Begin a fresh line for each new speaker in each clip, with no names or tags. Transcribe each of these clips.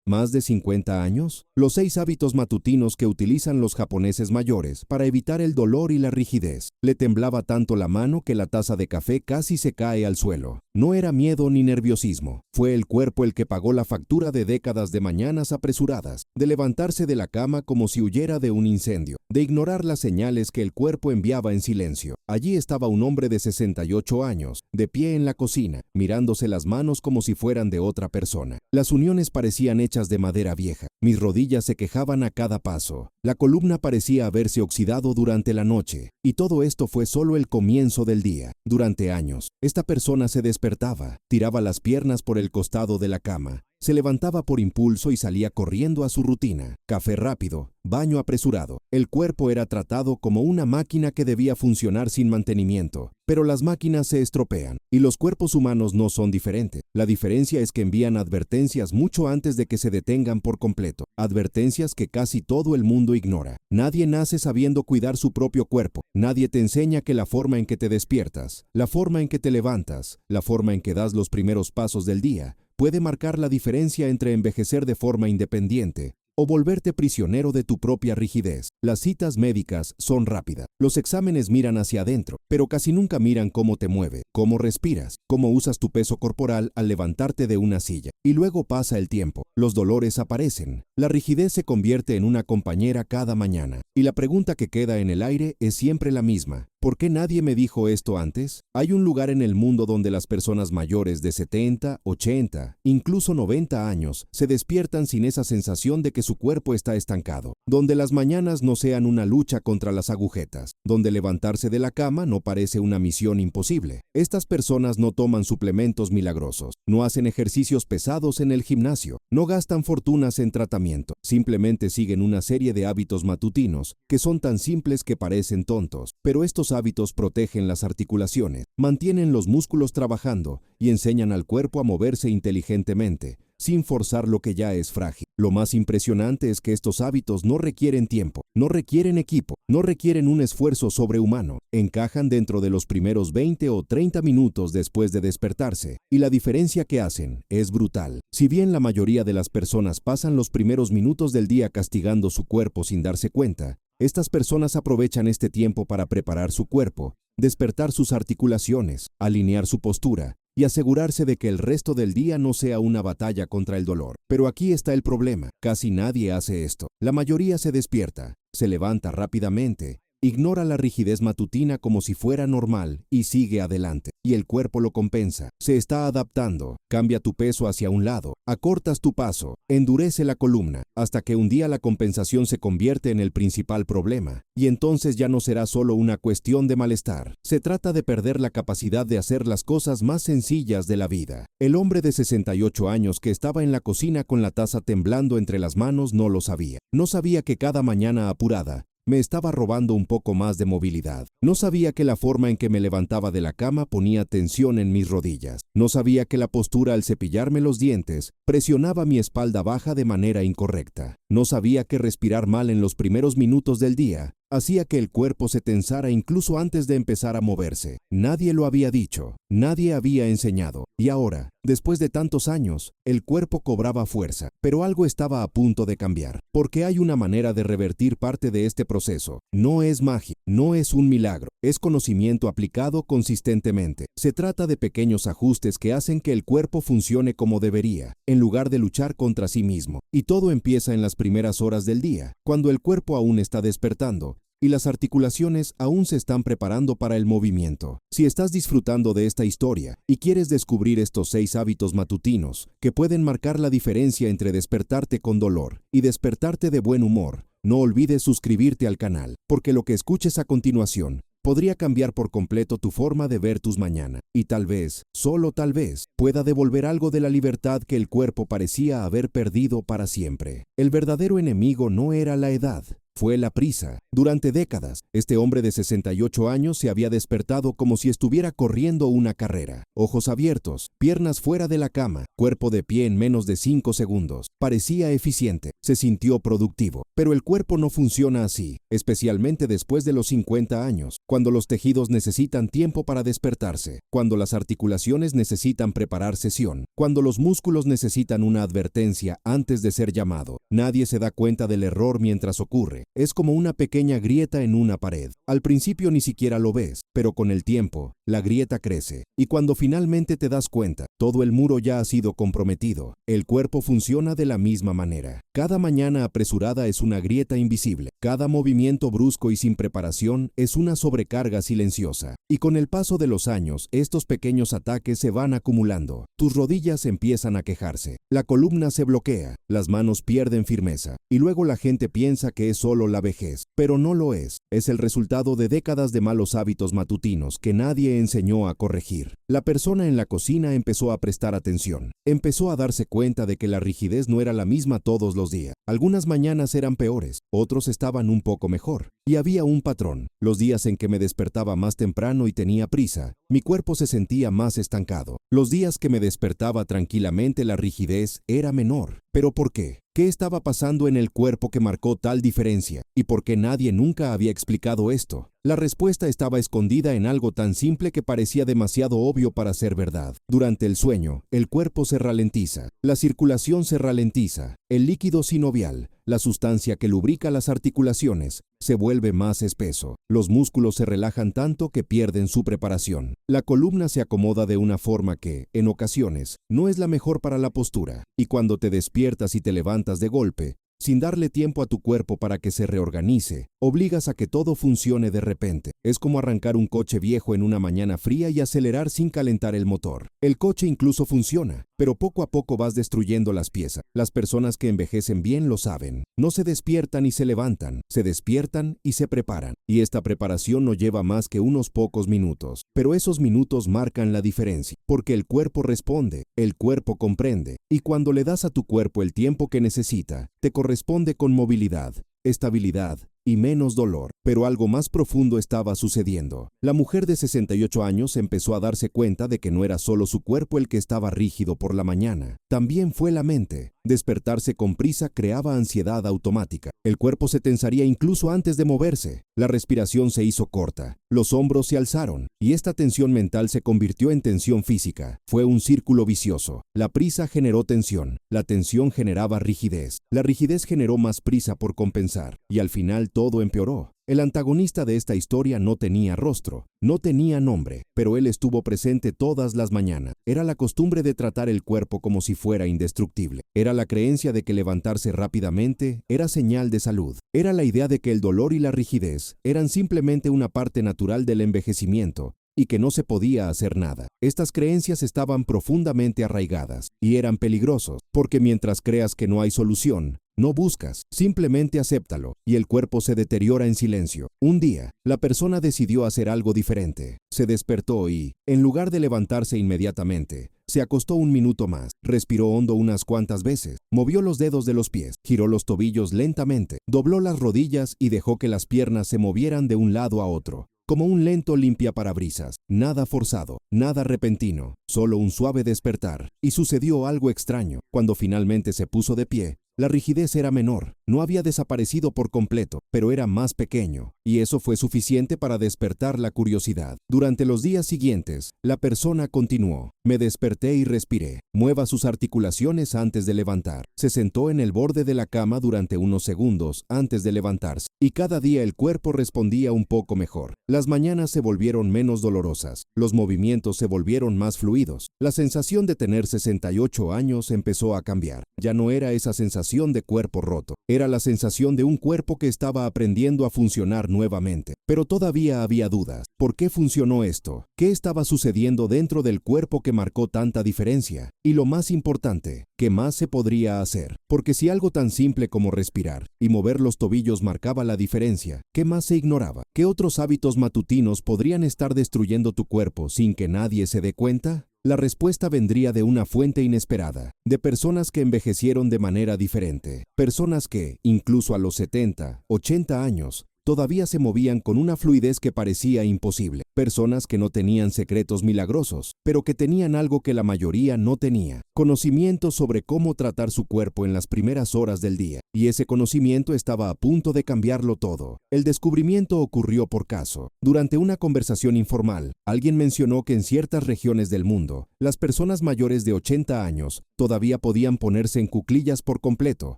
¿Más de 50 años? Los 6 hábitos matutinos que utilizan los japoneses mayores para evitar el dolor y la rigidez. Le temblaba tanto la mano que la taza de café casi se cae al suelo. No era miedo ni nerviosismo. Fue el cuerpo el que pagó la factura de décadas de mañanas apresuradas, de levantarse de la cama como si huyera de un incendio, de ignorar las señales que el cuerpo enviaba en silencio. Allí estaba un hombre de 68 años, de pie en la cocina, mirándose las manos como si fueran de otra persona. Las uniones parecían hechas de madera vieja. Mis rodillas se quejaban a cada paso. La columna parecía haberse oxidado durante la noche. Y todo esto fue solo el comienzo del día. Durante años, esta persona se despertaba, tiraba las piernas por el costado de la cama, se levantaba por impulso y salía corriendo a su rutina. Café rápido, baño apresurado. El cuerpo era tratado como una máquina que debía funcionar sin mantenimiento. Pero las máquinas se estropean, y los cuerpos humanos no son diferentes. La diferencia es que envían advertencias mucho antes de que se detengan por completo. Advertencias que casi todo el mundo ignora. Nadie nace sabiendo cuidar su propio cuerpo. Nadie te enseña que la forma en que te despiertas, la forma en que te levantas, la forma en que das los primeros pasos del día, puede marcar la diferencia entre envejecer de forma independiente o volverte prisionero de tu propia rigidez. Las citas médicas son rápidas. Los exámenes miran hacia adentro, pero casi nunca miran cómo te mueve, cómo respiras, cómo usas tu peso corporal al levantarte de una silla. Y luego pasa el tiempo. Los dolores aparecen. La rigidez se convierte en una compañera cada mañana. Y la pregunta que queda en el aire es siempre la misma. ¿Por qué nadie me dijo esto antes? Hay un lugar en el mundo donde las personas mayores de 70, 80, incluso 90 años se despiertan sin esa sensación de que su cuerpo está estancado, donde las mañanas no sean una lucha contra las agujetas, donde levantarse de la cama no parece una misión imposible. Estas personas no toman suplementos milagrosos, no hacen ejercicios pesados en el gimnasio, no gastan fortunas en tratamiento, simplemente siguen una serie de hábitos matutinos que son tan simples que parecen tontos, pero estos hábitos protegen las articulaciones, mantienen los músculos trabajando y enseñan al cuerpo a moverse inteligentemente, sin forzar lo que ya es frágil. Lo más impresionante es que estos hábitos no requieren tiempo, no requieren equipo, no requieren un esfuerzo sobrehumano. Encajan dentro de los primeros 20 o 30 minutos después de despertarse, y la diferencia que hacen es brutal. Si bien la mayoría de las personas pasan los primeros minutos del día castigando su cuerpo sin darse cuenta, estas personas aprovechan este tiempo para preparar su cuerpo, despertar sus articulaciones, alinear su postura y asegurarse de que el resto del día no sea una batalla contra el dolor. Pero aquí está el problema. Casi nadie hace esto. La mayoría se despierta, se levanta rápidamente, ignora la rigidez matutina como si fuera normal y sigue adelante. Y el cuerpo lo compensa. Se está adaptando. Cambia tu peso hacia un lado. Acortas tu paso. Endurece la columna. Hasta que un día la compensación se convierte en el principal problema. Y entonces ya no será solo una cuestión de malestar. Se trata de perder la capacidad de hacer las cosas más sencillas de la vida. El hombre de 68 años que estaba en la cocina con la taza temblando entre las manos no lo sabía. No sabía que cada mañana apurada me estaba robando un poco más de movilidad. No sabía que la forma en que me levantaba de la cama ponía tensión en mis rodillas. No sabía que la postura al cepillarme los dientes presionaba mi espalda baja de manera incorrecta. No sabía que respirar mal en los primeros minutos del día hacía que el cuerpo se tensara incluso antes de empezar a moverse. Nadie lo había dicho, nadie había enseñado. Y ahora, después de tantos años, el cuerpo cobraba fuerza. Pero algo estaba a punto de cambiar, porque hay una manera de revertir parte de este proceso. No es magia, no es un milagro, es conocimiento aplicado consistentemente. Se trata de pequeños ajustes que hacen que el cuerpo funcione como debería, en lugar de luchar contra sí mismo. Y todo empieza en las primeras horas del día, cuando el cuerpo aún está despertando y las articulaciones aún se están preparando para el movimiento. Si estás disfrutando de esta historia y quieres descubrir estos 6 hábitos matutinos que pueden marcar la diferencia entre despertarte con dolor y despertarte de buen humor, no olvides suscribirte al canal, porque lo que escuches a continuación podría cambiar por completo tu forma de ver tus mañanas y tal vez, solo tal vez, pueda devolver algo de la libertad que el cuerpo parecía haber perdido para siempre. El verdadero enemigo no era la edad. fue la prisa. Durante décadas, este hombre de 68 años se había despertado como si estuviera corriendo una carrera. Ojos abiertos, piernas fuera de la cama, cuerpo de pie en menos de 5 segundos. Parecía eficiente, se sintió productivo. Pero el cuerpo no funciona así, especialmente después de los 50 años, cuando los tejidos necesitan tiempo para despertarse, cuando las articulaciones necesitan preparar sesión, cuando los músculos necesitan una advertencia antes de ser llamado. Nadie se da cuenta del error mientras ocurre. Es como una pequeña grieta en una pared. Al principio ni siquiera lo ves, pero con el tiempo, la grieta crece. Y cuando finalmente te das cuenta, todo el muro ya ha sido comprometido. El cuerpo funciona de la misma manera. Cada mañana apresurada es una grieta invisible. Cada movimiento brusco y sin preparación es una sobrecarga silenciosa. Y con el paso de los años, estos pequeños ataques se van acumulando. Tus rodillas empiezan a quejarse. La columna se bloquea. Las manos pierden firmeza. Y luego la gente piensa que es solo la vejez. Pero no lo es. Es el resultado de décadas de malos hábitos matutinos que nadie enseñó a corregir. La persona en la cocina empezó a prestar atención. Empezó a darse cuenta de que la rigidez no era la misma todos los días. Algunas mañanas eran peores, otros estaban un poco mejor. Y había un patrón. Los días en que me despertaba más temprano y tenía prisa, mi cuerpo se sentía más estancado. Los días que me despertaba tranquilamente, la rigidez era menor. ¿Pero por qué? ¿Qué estaba pasando en el cuerpo que marcó tal diferencia? ¿Y por qué nadie nunca había explicado esto? La respuesta estaba escondida en algo tan simple que parecía demasiado obvio para ser verdad. Durante el sueño, el cuerpo se ralentiza, la circulación se ralentiza, el líquido sinovial, la sustancia que lubrica las articulaciones, se vuelve más espeso. Los músculos se relajan tanto que pierden su preparación. La columna se acomoda de una forma que, en ocasiones, no es la mejor para la postura. Y cuando te despiertas y te levantas de golpe, sin darle tiempo a tu cuerpo para que se reorganice, obligas a que todo funcione de repente. Es como arrancar un coche viejo en una mañana fría y acelerar sin calentar el motor. El coche incluso funciona, pero poco a poco vas destruyendo las piezas. Las personas que envejecen bien lo saben. No se despiertan y se levantan, se despiertan y se preparan. Y esta preparación no lleva más que unos pocos minutos. Pero esos minutos marcan la diferencia, porque el cuerpo responde, el cuerpo comprende. Y cuando le das a tu cuerpo el tiempo que necesita, te corresponde con movilidad, estabilidad y menos dolor. Pero algo más profundo estaba sucediendo. La mujer de 68 años empezó a darse cuenta de que no era solo su cuerpo el que estaba rígido por la mañana, también fue la mente. Despertarse con prisa creaba ansiedad automática. El cuerpo se tensaría incluso antes de moverse. La respiración se hizo corta, los hombros se alzaron, y esta tensión mental se convirtió en tensión física. Fue un círculo vicioso. La prisa generó tensión, la tensión generaba rigidez, la rigidez generó más prisa por compensar, y al final todo empeoró. El antagonista de esta historia no tenía rostro, no tenía nombre, pero él estuvo presente todas las mañanas. Era la costumbre de tratar el cuerpo como si fuera indestructible. Era la creencia de que levantarse rápidamente era señal de salud. Era la idea de que el dolor y la rigidez eran simplemente una parte natural del envejecimiento y que no se podía hacer nada. Estas creencias estaban profundamente arraigadas y eran peligrosos, porque mientras creas que no hay solución, no buscas, simplemente acéptalo, y el cuerpo se deteriora en silencio. Un día, la persona decidió hacer algo diferente. Se despertó y, en lugar de levantarse inmediatamente, se acostó un minuto más, respiró hondo unas cuantas veces, movió los dedos de los pies, giró los tobillos lentamente, dobló las rodillas y dejó que las piernas se movieran de un lado a otro, como un lento limpiaparabrisas. Nada forzado, nada repentino, solo un suave despertar. Y sucedió algo extraño. Cuando finalmente se puso de pie, la rigidez era menor, no había desaparecido por completo, pero era más pequeño, y eso fue suficiente para despertar la curiosidad. Durante los días siguientes, la persona continuó. Me desperté y respiré. Mueva sus articulaciones antes de levantar. Se sentó en el borde de la cama durante unos segundos antes de levantarse, y cada día el cuerpo respondía un poco mejor. Las mañanas se volvieron menos dolorosas, los movimientos se volvieron más fluidos. La sensación de tener 68 años empezó a cambiar. Ya no era esa sensación de cuerpo roto. Era la sensación de un cuerpo que estaba aprendiendo a funcionar nuevamente. Pero todavía había dudas. ¿Por qué funcionó esto? ¿Qué estaba sucediendo dentro del cuerpo que marcó tanta diferencia? Y lo más importante, ¿qué más se podría hacer? Porque si algo tan simple como respirar y mover los tobillos marcaba la diferencia, ¿qué más se ignoraba? ¿Qué otros hábitos matutinos podrían estar destruyendo tu cuerpo sin que nadie se dé cuenta? La respuesta vendría de una fuente inesperada, de personas que envejecieron de manera diferente, personas que, incluso a los 70, 80 años, todavía se movían con una fluidez que parecía imposible. Personas que no tenían secretos milagrosos, pero que tenían algo que la mayoría no tenía: conocimiento sobre cómo tratar su cuerpo en las primeras horas del día. Y ese conocimiento estaba a punto de cambiarlo todo. El descubrimiento ocurrió por caso. Durante una conversación informal, alguien mencionó que en ciertas regiones del mundo, las personas mayores de 80 años todavía podían ponerse en cuclillas por completo,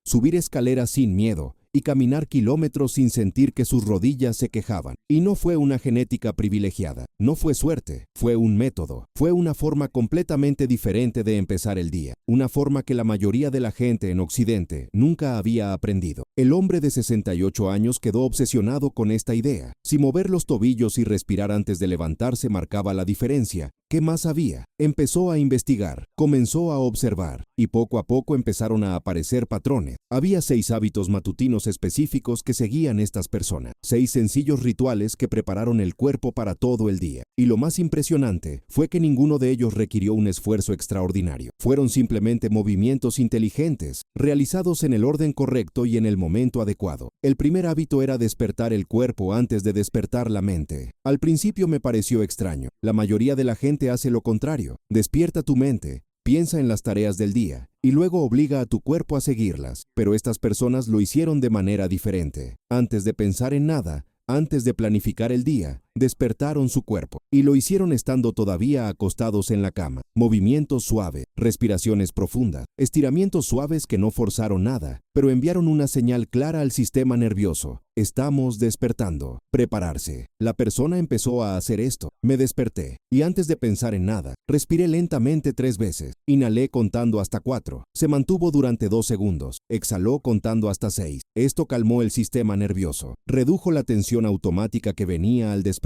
subir escaleras sin miedo y caminar kilómetros sin sentir que sus rodillas se quejaban. Y no fue una genética privilegiada, no fue suerte, fue un método, fue una forma completamente diferente de empezar el día, una forma que la mayoría de la gente en Occidente nunca había aprendido. El hombre de 68 años quedó obsesionado con esta idea. Si mover los tobillos y respirar antes de levantarse marcaba la diferencia, ¿qué más había? Empezó a investigar, comenzó a observar, y poco a poco empezaron a aparecer patrones. Había 6 hábitos matutinos específicos que seguían estas personas, 6 sencillos rituales que prepararon el cuerpo para todo el día. Y lo más impresionante fue que ninguno de ellos requirió un esfuerzo extraordinario. Fueron simplemente movimientos inteligentes, realizados en el orden correcto y en el momento adecuado. El primer hábito era despertar el cuerpo antes de despertar la mente. Al principio me pareció extraño. La mayoría de la gente hace lo contrario. Despierta tu mente, piensa en las tareas del día y luego obliga a tu cuerpo a seguirlas. Pero estas personas lo hicieron de manera diferente. Antes de pensar en nada, antes de planificar el día, despertaron su cuerpo, y lo hicieron estando todavía acostados en la cama. Movimientos suaves, respiraciones profundas, estiramientos suaves que no forzaron nada, pero enviaron una señal clara al sistema nervioso: estamos despertando. Prepararse. La persona empezó a hacer esto. Me desperté, y antes de pensar en nada, respiré lentamente 3 veces. Inhalé contando hasta 4. Se mantuvo durante 2 segundos. Exhaló contando hasta 6. Esto calmó el sistema nervioso. Redujo la tensión automática que venía al despertar.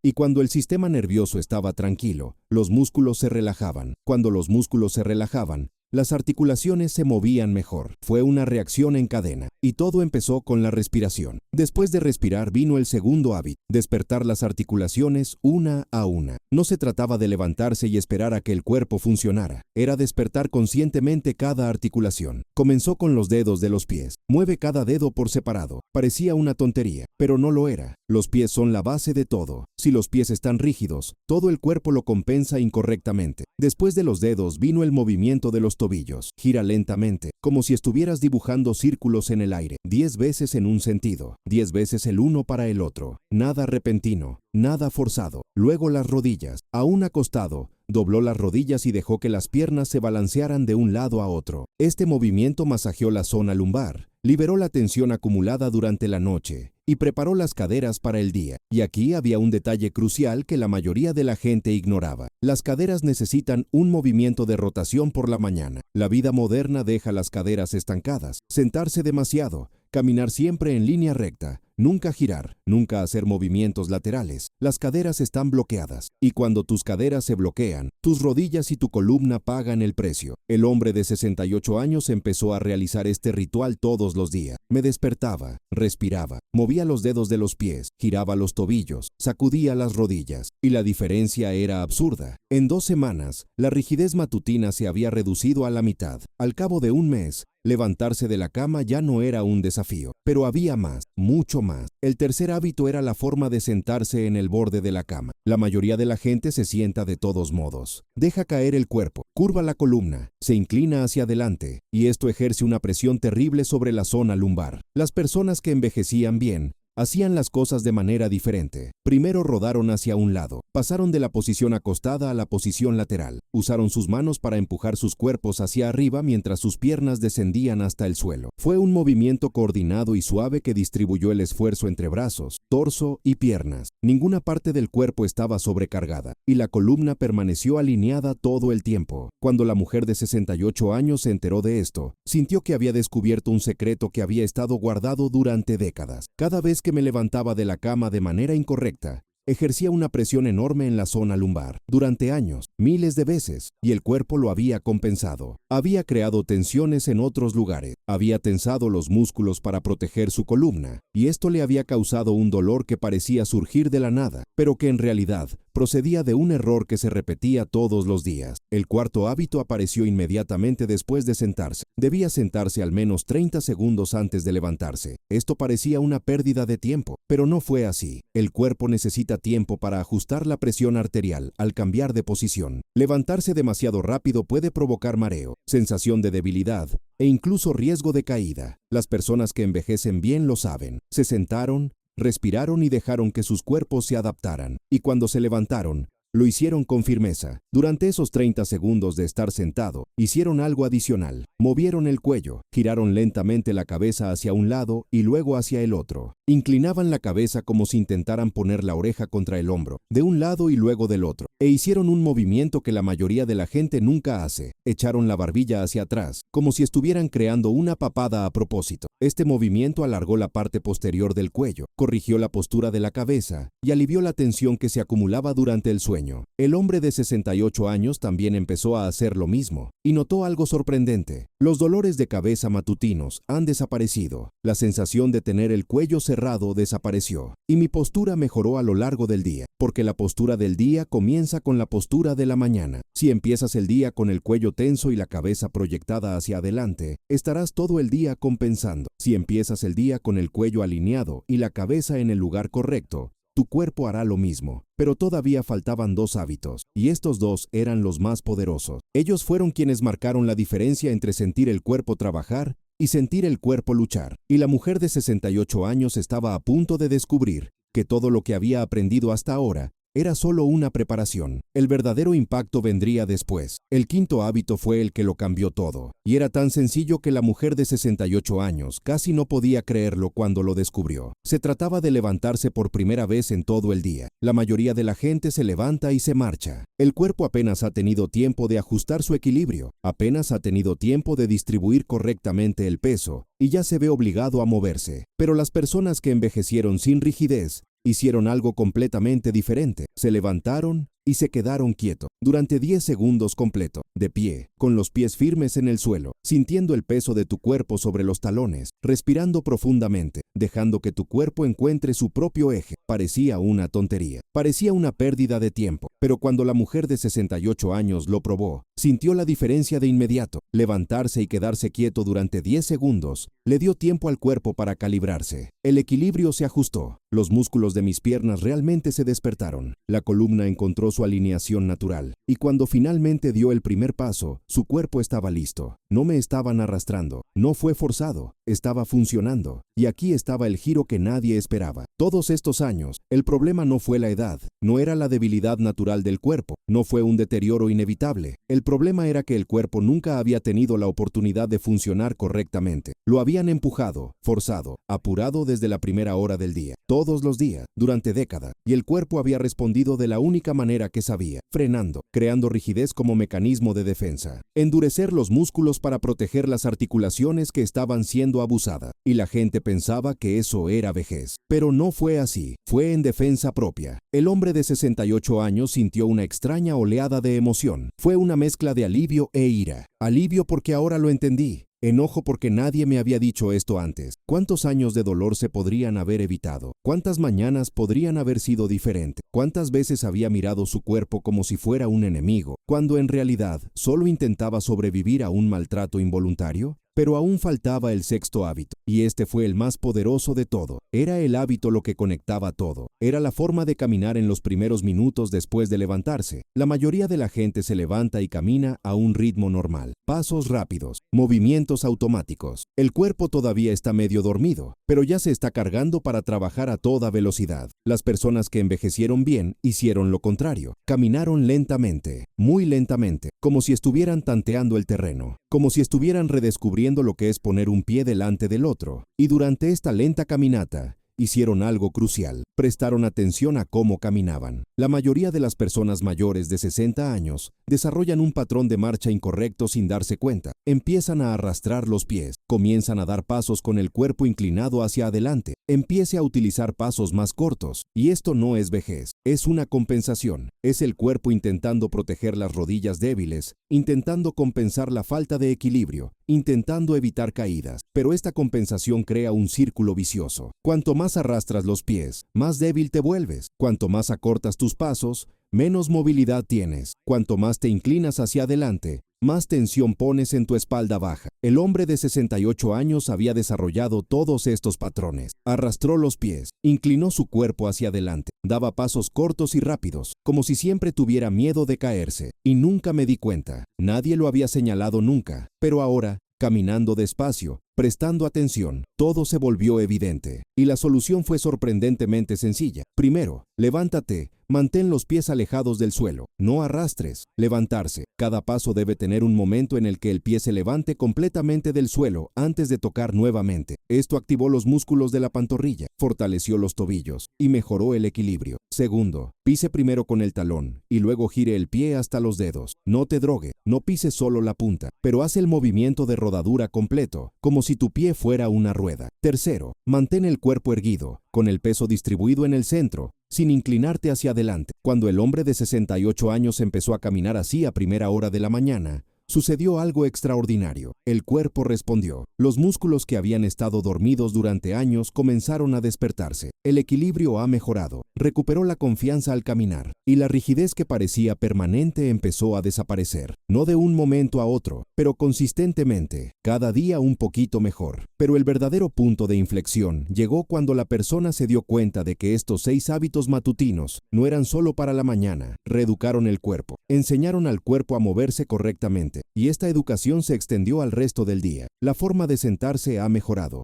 Y cuando el sistema nervioso estaba tranquilo, los músculos se relajaban. Cuando los músculos se relajaban, las articulaciones se movían mejor. Fue una reacción en cadena, y todo empezó con la respiración. Después de respirar vino el segundo hábito: despertar las articulaciones una a una. No se trataba de levantarse y esperar a que el cuerpo funcionara. Era despertar conscientemente cada articulación. Comenzó con los dedos de los pies. Mueve cada dedo por separado. Parecía una tontería, pero no lo era. Los pies son la base de todo. Si los pies están rígidos, todo el cuerpo lo compensa incorrectamente. Después de los dedos vino el movimiento de los tobillos. Gira lentamente, como si estuvieras dibujando círculos en el aire, 10 veces en un sentido, 10 veces el uno para el otro. Nada repentino, nada forzado. Luego las rodillas. Aún acostado, dobló las rodillas y dejó que las piernas se balancearan de un lado a otro. Este movimiento masajeó la zona lumbar, liberó la tensión acumulada durante la noche y preparó las caderas para el día. Y aquí había un detalle crucial que la mayoría de la gente ignoraba. Las caderas necesitan un movimiento de rotación por la mañana. La vida moderna deja las caderas estancadas, sentarse demasiado, caminar siempre en línea recta, nunca girar, nunca hacer movimientos laterales. Las caderas están bloqueadas, y cuando tus caderas se bloquean, tus rodillas y tu columna pagan el precio. El hombre de 68 años empezó a realizar este ritual todos los días. Me despertaba, respiraba, movía los dedos de los pies, giraba los tobillos, sacudía las rodillas, y la diferencia era absurda. En 2 semanas, la rigidez matutina se había reducido a la mitad. Al cabo de un mes, levantarse de la cama ya no era un desafío, pero había más, mucho más. El tercer hábito era la forma de sentarse en el borde de la cama. La mayoría de la gente se sienta de todos modos. Deja caer el cuerpo, curva la columna, se inclina hacia adelante, y esto ejerce una presión terrible sobre la zona lumbar. Las personas que envejecían bien hacían las cosas de manera diferente. Primero rodaron hacia un lado, pasaron de la posición acostada a la posición lateral. Usaron sus manos para empujar sus cuerpos hacia arriba mientras sus piernas descendían hasta el suelo. Fue un movimiento coordinado y suave que distribuyó el esfuerzo entre brazos, torso y piernas. Ninguna parte del cuerpo estaba sobrecargada, y la columna permaneció alineada todo el tiempo. Cuando la mujer de 68 años se enteró de esto, sintió que había descubierto un secreto que había estado guardado durante décadas. Cada vez que me levantaba de la cama de manera incorrecta, ejercía una presión enorme en la zona lumbar. Durante años, miles de veces, y el cuerpo lo había compensado. Había creado tensiones en otros lugares. Había tensado los músculos para proteger su columna, y esto le había causado un dolor que parecía surgir de la nada, pero que en realidad procedía de un error que se repetía todos los días. El cuarto hábito apareció inmediatamente después de sentarse. Debía sentarse al menos 30 segundos antes de levantarse. Esto parecía una pérdida de tiempo, pero no fue así. El cuerpo necesita tiempo para ajustar la presión arterial al cambiar de posición. Levantarse demasiado rápido puede provocar mareo, sensación de debilidad e incluso riesgo de caída. Las personas que envejecen bien lo saben. Se sentaron, respiraron y dejaron que sus cuerpos se adaptaran. Y cuando se levantaron, lo hicieron con firmeza. Durante esos 30 segundos de estar sentado, hicieron algo adicional. Movieron el cuello, giraron lentamente la cabeza hacia un lado y luego hacia el otro. Inclinaban la cabeza como si intentaran poner la oreja contra el hombro, de un lado y luego del otro. E hicieron un movimiento que la mayoría de la gente nunca hace. Echaron la barbilla hacia atrás, como si estuvieran creando una papada a propósito. Este movimiento alargó la parte posterior del cuello, corrigió la postura de la cabeza y alivió la tensión que se acumulaba durante el sueño. El hombre de 68 años también empezó a hacer lo mismo y notó algo sorprendente. Los dolores de cabeza matutinos han desaparecido. La sensación de tener el cuello cerrado desapareció y mi postura mejoró a lo largo del día, porque la postura del día comienza con la postura de la mañana. Si empiezas el día con el cuello tenso y la cabeza proyectada hacia adelante, estarás todo el día compensando. Si empiezas el día con el cuello alineado y la cabeza en el lugar correcto, tu cuerpo hará lo mismo. Pero todavía faltaban dos hábitos, y estos dos eran los más poderosos. Ellos fueron quienes marcaron la diferencia entre sentir el cuerpo trabajar y sentir el cuerpo luchar. Y la mujer de 68 años estaba a punto de descubrir que todo lo que había aprendido hasta ahora era solo una preparación. El verdadero impacto vendría después. El quinto hábito fue el que lo cambió todo. Y era tan sencillo que la mujer de 68 años casi no podía creerlo cuando lo descubrió. Se trataba de levantarse por primera vez en todo el día. La mayoría de la gente se levanta y se marcha. El cuerpo apenas ha tenido tiempo de ajustar su equilibrio, apenas ha tenido tiempo de distribuir correctamente el peso, y ya se ve obligado a moverse. Pero las personas que envejecieron sin rigidez hicieron algo completamente diferente. Se levantaron y se quedaron quietos durante 10 segundos completo, de pie, con los pies firmes en el suelo, sintiendo el peso de tu cuerpo sobre los talones, respirando profundamente, dejando que tu cuerpo encuentre su propio eje. Parecía una tontería, parecía una pérdida de tiempo, pero cuando la mujer de 68 años lo probó, sintió la diferencia de inmediato. Levantarse y quedarse quieto durante 10 segundos le dio tiempo al cuerpo para calibrarse. El equilibrio se ajustó. Los músculos de mis piernas realmente se despertaron. La columna encontró su alineación natural. Y cuando finalmente dio el primer paso, su cuerpo estaba listo. No me estaban arrastrando. No fue forzado. Estaba funcionando. Y aquí estaba el giro que nadie esperaba. Todos estos años, el problema no fue la edad. No era la debilidad natural del cuerpo. No fue un deterioro inevitable. El problema era que el cuerpo nunca había tenido la oportunidad de funcionar correctamente. Lo habían empujado, forzado, apurado desde la primera hora del día. Todos los días, durante décadas, y el cuerpo había respondido de la única manera que sabía, frenando, creando rigidez como mecanismo de defensa, endurecer los músculos para proteger las articulaciones que estaban siendo abusadas, y la gente pensaba que eso era vejez. Pero no fue así, fue en defensa propia. El hombre de 68 años sintió una extraña oleada de emoción. Fue una mezcla de alivio e ira. Alivio porque ahora lo entendí. Enojo porque nadie me había dicho esto antes. ¿Cuántos años de dolor se podrían haber evitado? ¿Cuántas mañanas podrían haber sido diferentes? ¿Cuántas veces había mirado su cuerpo como si fuera un enemigo, cuando en realidad solo intentaba sobrevivir a un maltrato involuntario? Pero aún faltaba el sexto hábito, y este fue el más poderoso de todo. Era el hábito lo que conectaba todo. Era la forma de caminar en los primeros minutos después de levantarse. La mayoría de la gente se levanta y camina a un ritmo normal. Pasos rápidos, movimientos automáticos. El cuerpo todavía está medio dormido, pero ya se está cargando para trabajar a toda velocidad. Las personas que envejecieron bien hicieron lo contrario. Caminaron lentamente, muy lentamente, como si estuvieran tanteando el terreno, como si estuvieran redescubriendo lo que es poner un pie delante del otro. Y durante esta lenta caminata, hicieron algo crucial. prestaron atención a cómo caminaban. La mayoría de las personas mayores de 60 años desarrollan un patrón de marcha incorrecto sin darse cuenta. Empiezan a arrastrar los pies, comienzan a dar pasos con el cuerpo inclinado hacia adelante, empiece a utilizar pasos más cortos. Y esto no es vejez, es una compensación. Es el cuerpo intentando proteger las rodillas débiles, intentando compensar la falta de equilibrio, intentando evitar caídas. Pero esta compensación crea un círculo vicioso. Cuanto más arrastras los pies, más débil te vuelves. Cuanto más acortas tus pasos, menos movilidad tienes. Cuanto más te inclinas hacia adelante, más tensión pones en tu espalda baja. El hombre de 68 años había desarrollado todos estos patrones. Arrastró los pies, inclinó su cuerpo hacia adelante, daba pasos cortos y rápidos, como si siempre tuviera miedo de caerse. Y nunca me di cuenta. Nadie lo había señalado nunca. Pero ahora, caminando despacio, prestando atención, todo se volvió evidente. Y la solución fue sorprendentemente sencilla. Primero, levántate, mantén los pies alejados del suelo, no arrastres. Levantarse. Cada paso debe tener un momento en el que el pie se levante completamente del suelo antes de tocar nuevamente. Esto activó los músculos de la pantorrilla, fortaleció los tobillos y mejoró el equilibrio. Segundo, pise primero con el talón y luego gire el pie hasta los dedos. No te drogue, no pises solo la punta, pero haz el movimiento de rodadura completo, como si tu pie fuera una rueda. Tercero, mantén el cuerpo erguido, con el peso distribuido en el centro, sin inclinarte hacia adelante. Cuando el hombre de 68 años empezó a caminar así a primera hora de la mañana, sucedió algo extraordinario. El cuerpo respondió. Los músculos que habían estado dormidos durante años comenzaron a despertarse. El equilibrio ha mejorado. Recuperó la confianza al caminar. Y la rigidez que parecía permanente empezó a desaparecer. No de un momento a otro, pero consistentemente, cada día un poquito mejor. Pero el verdadero punto de inflexión llegó cuando la persona se dio cuenta de que estos 6 hábitos matutinos no eran solo para la mañana. Reeducaron el cuerpo. Enseñaron al cuerpo a moverse correctamente. Y esta educación se extendió al resto del día. La forma de sentarse ha mejorado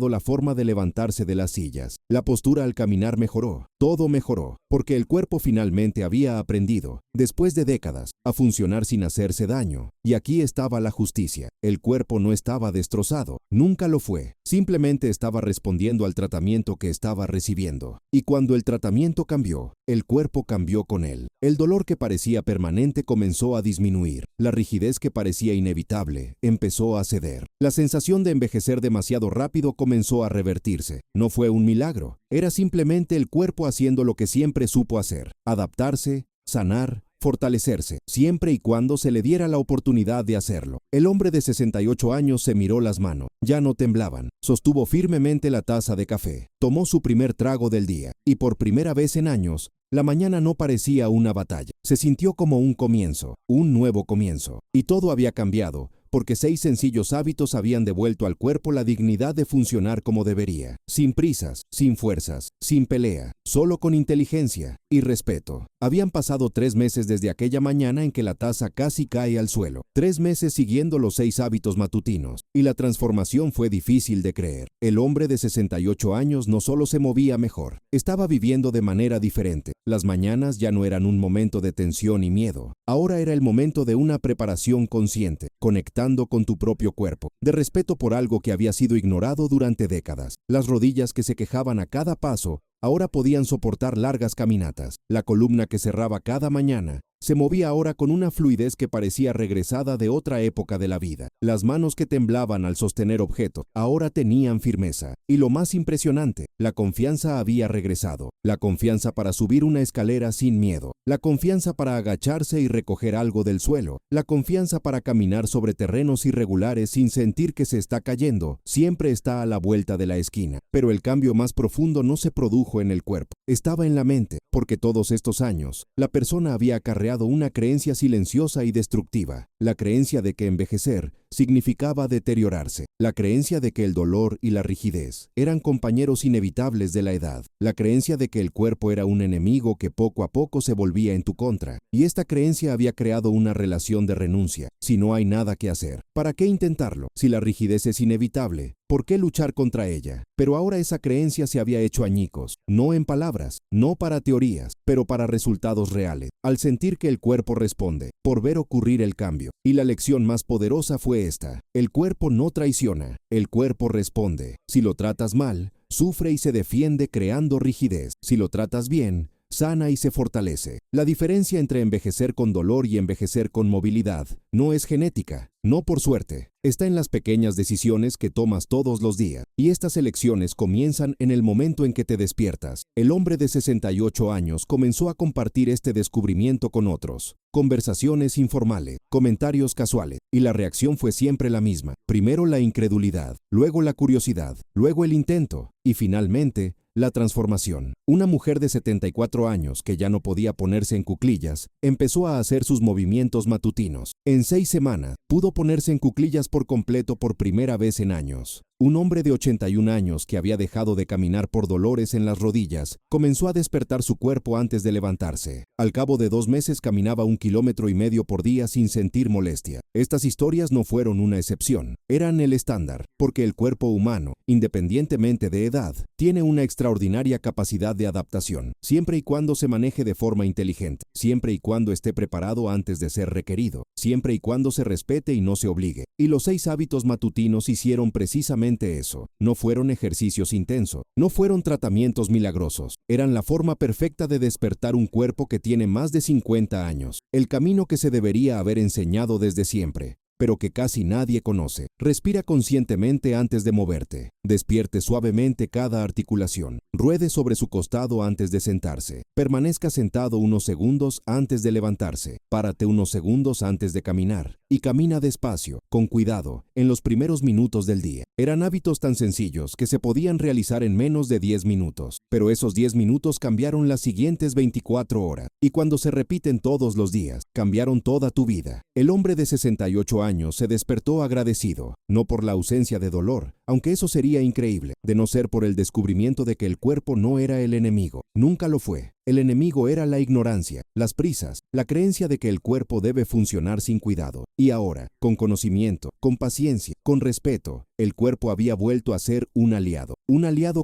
la forma de levantarse de las sillas. La postura al caminar mejoró. Todo mejoró, porque el cuerpo finalmente había aprendido, después de décadas, a funcionar sin hacerse daño. Y aquí estaba la justicia. El cuerpo no estaba destrozado, nunca lo fue. Simplemente estaba respondiendo al tratamiento que estaba recibiendo. Y cuando el tratamiento cambió, el cuerpo cambió con él. El dolor que parecía permanente comenzó a disminuir. La rigidez que parecía inevitable empezó a ceder. La sensación de envejecer demasiado rápido comenzó a revertirse. No fue un milagro, era simplemente el cuerpo haciendo lo que siempre supo hacer: adaptarse, sanar, fortalecerse, siempre y cuando se le diera la oportunidad de hacerlo. El hombre de 68 años se miró las manos. Ya no temblaban. Sostuvo firmemente la taza de café. Tomó su primer trago del día. Y por primera vez en años, la mañana no parecía una batalla. Se sintió como un comienzo, un nuevo comienzo. Y todo había cambiado, porque 6 sencillos hábitos habían devuelto al cuerpo la dignidad de funcionar como debería, sin prisas, sin fuerzas, sin pelea, solo con inteligencia y respeto. Habían pasado 3 meses desde aquella mañana en que la taza casi cae al suelo. 3 meses siguiendo los 6 hábitos matutinos, y la transformación fue difícil de creer. El hombre de 68 años no solo se movía mejor, estaba viviendo de manera diferente. Las mañanas ya no eran un momento de tensión y miedo. Ahora era el momento de una preparación consciente, conectando con tu propio cuerpo, de respeto por algo que había sido ignorado durante décadas. Las rodillas que se quejaban a cada paso ahora podían soportar largas caminatas. La columna que cerraba cada mañana se movía ahora con una fluidez que parecía regresada de otra época de la vida. Las manos que temblaban al sostener objetos ahora tenían firmeza. Y lo más impresionante, la confianza había regresado. La confianza para subir una escalera sin miedo. La confianza para agacharse y recoger algo del suelo. La confianza para caminar sobre terrenos irregulares sin sentir que se está cayendo. Siempre está a la vuelta de la esquina. Pero el cambio más profundo no se produjo en el cuerpo. Estaba en la mente, porque todos estos años, la persona había acarreado una creencia silenciosa y destructiva, la creencia de que envejecer significaba deteriorarse, la creencia de que el dolor y la rigidez eran compañeros inevitables de la edad, la creencia de que el cuerpo era un enemigo que poco a poco se volvía en tu contra, y esta creencia había creado una relación de renuncia. Si no hay nada que hacer, ¿para qué intentarlo? Si la rigidez es inevitable, ¿por qué luchar contra ella? Pero ahora esa creencia se había hecho añicos, no en palabras, no para teorías, pero para resultados reales, al sentir que el cuerpo responde, por ver ocurrir el cambio. Y la lección más poderosa fue esta: el cuerpo no traiciona, el cuerpo responde. Si lo tratas mal, sufre y se defiende creando rigidez. Si lo tratas bien, sana y se fortalece. La diferencia entre envejecer con dolor y envejecer con movilidad no es genética, no por suerte. Está en las pequeñas decisiones que tomas todos los días. Y estas elecciones comienzan en el momento en que te despiertas. El hombre de 68 años comenzó a compartir este descubrimiento con otros. Conversaciones informales, comentarios casuales. Y la reacción fue siempre la misma. Primero la incredulidad, luego la curiosidad, luego el intento y finalmente la transformación. Una mujer de 74 años que ya no podía ponerse en cuclillas, empezó a hacer sus movimientos matutinos. En 6 semanas, pudo ponerse en cuclillas por completo por primera vez en años. Un hombre de 81 años que había dejado de caminar por dolores en las rodillas, comenzó a despertar su cuerpo antes de levantarse. Al cabo de 2 meses caminaba 1,5 kilómetros por día sin sentir molestia. Estas historias no fueron una excepción, eran el estándar, porque el cuerpo humano, independientemente de edad, tiene una extraordinaria capacidad de adaptación, siempre y cuando se maneje de forma inteligente, siempre y cuando esté preparado antes de ser requerido, siempre y cuando se respete y no se obligue. Y los 6 hábitos matutinos hicieron precisamente eso. No fueron ejercicios intensos, no fueron tratamientos milagrosos, eran la forma perfecta de despertar un cuerpo que tiene más de 50 años, el camino que se debería haber enseñado desde siempre, pero que casi nadie conoce. Respira conscientemente antes de moverte. Despierte suavemente cada articulación. Ruede sobre su costado antes de sentarse. Permanezca sentado unos segundos antes de levantarse. Párate unos segundos antes de caminar. Y camina despacio, con cuidado, en los primeros minutos del día. Eran hábitos tan sencillos que se podían realizar en menos de 10 minutos. Pero esos 10 minutos cambiaron las siguientes 24 horas. Y cuando se repiten todos los días, cambiaron toda tu vida. El hombre de 68 años se despertó agradecido, no por la ausencia de dolor, aunque eso sería increíble, de no ser por el descubrimiento de que el cuerpo no era el enemigo. Nunca lo fue. El enemigo era la ignorancia, las prisas, la creencia de que el cuerpo debe funcionar sin cuidado. Y ahora, con conocimiento, con paciencia, con respeto, el cuerpo había vuelto a ser un aliado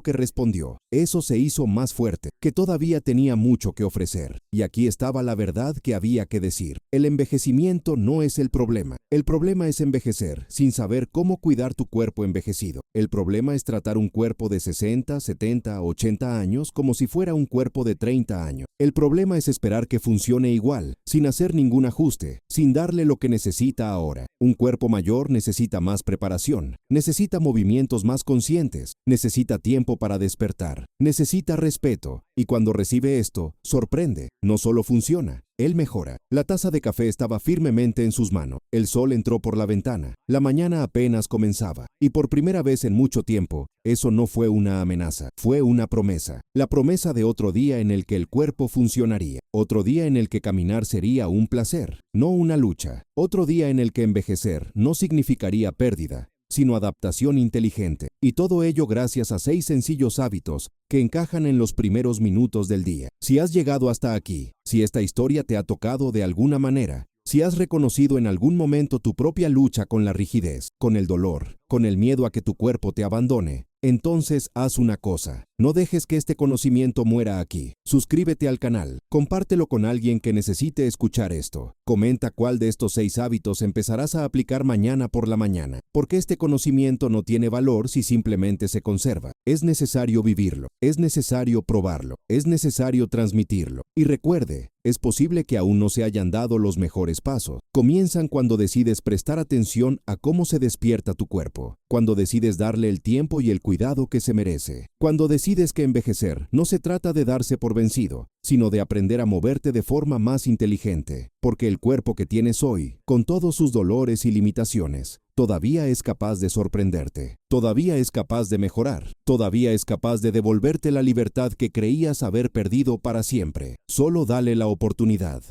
que respondió. Eso se hizo más fuerte, que todavía tenía mucho que ofrecer. Y aquí estaba la verdad que había que decir. El envejecimiento no es el problema. El problema es envejecer, sin saber cómo cuidar tu cuerpo envejecido. El problema es tratar un cuerpo de 60, 70, 80 años como si fuera un cuerpo de 30 años. El problema es esperar que funcione igual, sin hacer ningún ajuste, sin darle lo que necesita ahora. Un cuerpo mayor necesita más preparación, necesita movimientos más conscientes, necesita tiempo para despertar, necesita respeto, y cuando recibe esto, sorprende, no solo funciona, él mejora. La taza de café estaba firmemente en sus manos. El sol entró por la ventana. La mañana apenas comenzaba. Y por primera vez en mucho tiempo, eso no fue una amenaza, fue una promesa. La promesa de otro día en el que el cuerpo funcionaría. Otro día en el que caminar sería un placer, no una lucha. Otro día en el que envejecer no significaría pérdida, sino adaptación inteligente. Y todo ello gracias a 6 sencillos hábitos que encajan en los primeros minutos del día. Si has llegado hasta aquí, si esta historia te ha tocado de alguna manera, si has reconocido en algún momento tu propia lucha con la rigidez, con el dolor, con el miedo a que tu cuerpo te abandone, entonces haz una cosa. No dejes que este conocimiento muera aquí. Suscríbete al canal. Compártelo con alguien que necesite escuchar esto. Comenta cuál de estos 6 hábitos empezarás a aplicar mañana por la mañana. Porque este conocimiento no tiene valor si simplemente se conserva. Es necesario vivirlo. Es necesario probarlo. Es necesario transmitirlo. Y recuerde, es posible que aún no se hayan dado los mejores pasos. Comienzan cuando decides prestar atención a cómo se despierta tu cuerpo. Cuando decides darle el tiempo y el cuidado que se merece. Cuando decides que envejecer no se trata de darse por vencido, sino de aprender a moverte de forma más inteligente. Porque el cuerpo que tienes hoy, con todos sus dolores y limitaciones, todavía es capaz de sorprenderte. Todavía es capaz de mejorar. Todavía es capaz de devolverte la libertad que creías haber perdido para siempre. Solo dale la oportunidad.